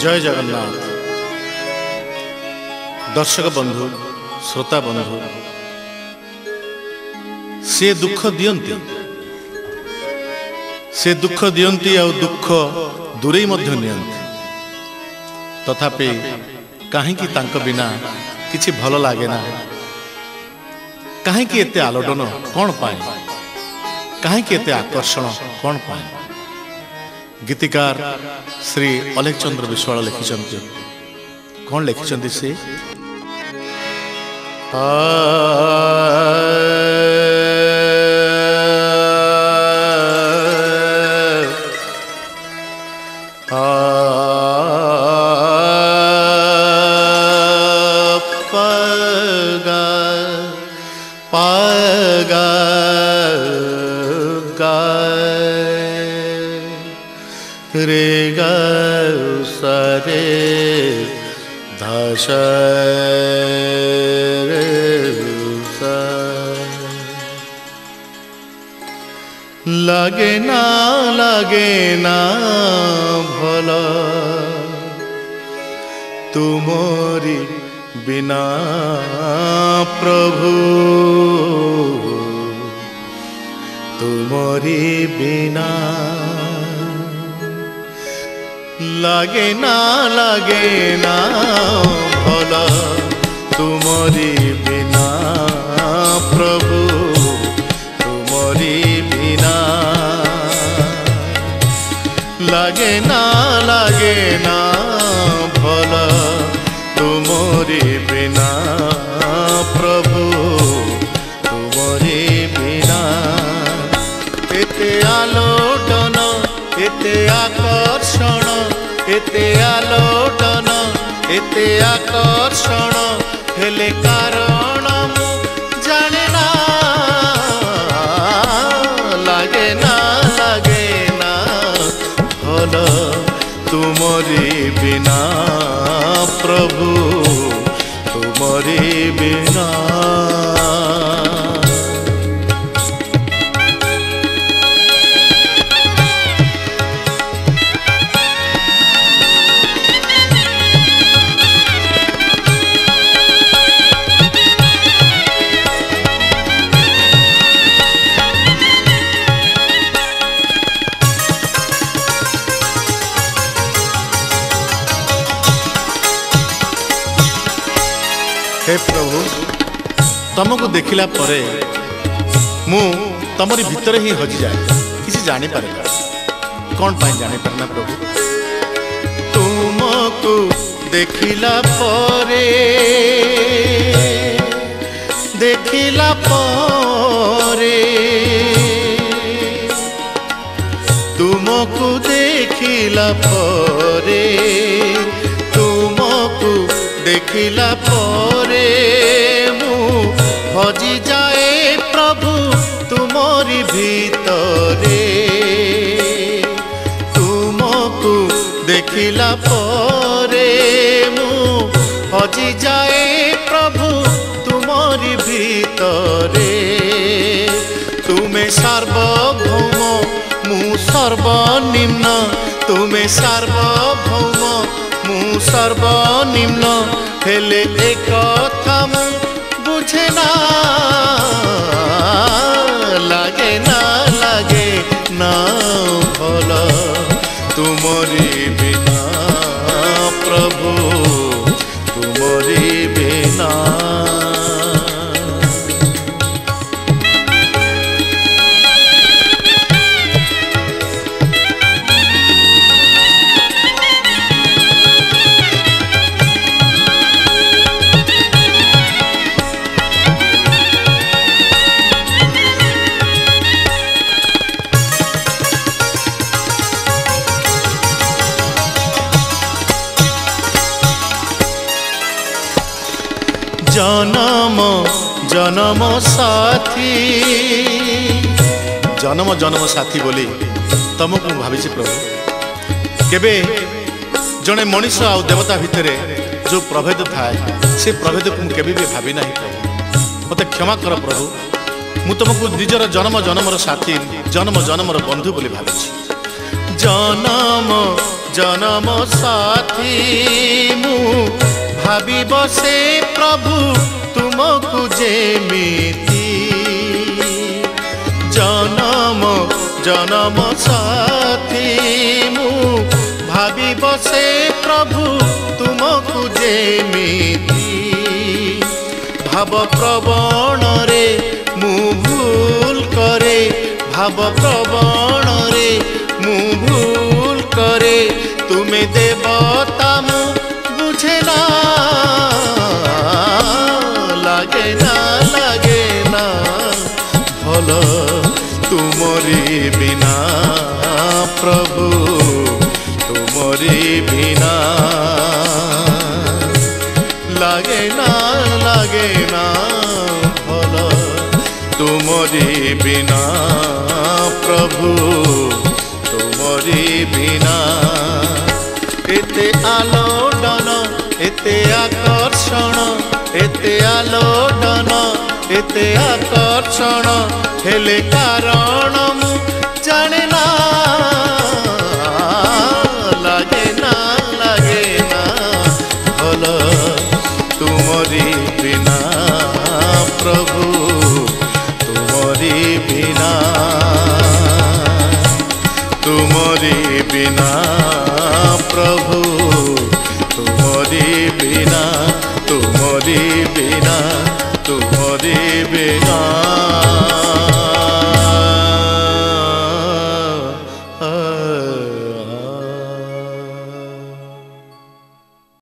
जय जगन्नाथ। दर्शक बंधु श्रोता बंधु से दुख दियंती आ दुख दूरे नियंती तथापि कहीं तांक बिना किछि भल लागे ना। कहीं एते आलोडन कौन पाए, कहीं एते आकर्षण कौन पाए। गीतिकार श्री अलेख चंद्र विश्वाल लिखिछन्ति। कौन लिखिछन्ति से रे ग सरे धस लगे ना भल तुमरी बिना प्रभु, तुमरी बिना लगे ना भल तुमरी बिना प्रभु, तुमरी बिना लगे ना भल तुमरी बिना प्रभु, तुमरी बिना एते आलोडन एते आकर्षण, एते आलोडन एते आकर्षण हेले कारण मु जाने ना। लागे ना भल तुमरी बिना प्रभु, तुमरी बिना। हे प्रभु, तुमको देखिला परे मु तमरी भीतर ही हजि जाए, किसी जानी पारे ना। कौन पाई जानी पारे ना प्रभु। तुमको देखिला परे तुमको देखिला परे तुमको देखिला परे मु हजि जाए प्रभु तुमरी भीतरे। तुमको देखिला परे मु हजि जाए प्रभु तुमरी भीतरे। तुमे सार्वभौम मु सर्वनिम्न, तुमे सार्वभौम मु सर्वनिम्न हेले एक कथा मु बुझे ना। लागे ना भल तुमरी बिना प्रभु, तुमरी बिना। जन्म जन्म साथी, जन्म साथी बोली तुमको भावी प्रभु। केबे जड़े मनीष आ देवता भितर जो प्रभेद थाए से प्रभेद को केबे भी भावी ना प्रभु। मत क्षमा कर प्रभु, मु तुमको निजर जन्म साथी जन्म बंधु बोली भावी। जन्म जन्म साथी मु भावी बसे प्रभु तुमको जेमिति जन्म जन्म साथी मु भावी बसे प्रभु तुमको जेमिति भाव प्रवण रे मु भूल करे भाव प्रवण रे मु भूल करे तुम्हें देवता मु बुझे ना लागे ना भल तुमरी बिना प्रभु तुमरी बिना लागे ना भल तुमरी बिना प्रभु तुमरी बिना एते आलोडन एते आकर्षण एते आलोडन एते आकर्षण हेले कारण मु जाने ना लागे ना भल तुमरी बिना प्रभु तुमरी बिना प्रभु तुमरी बिना तुमरी बिना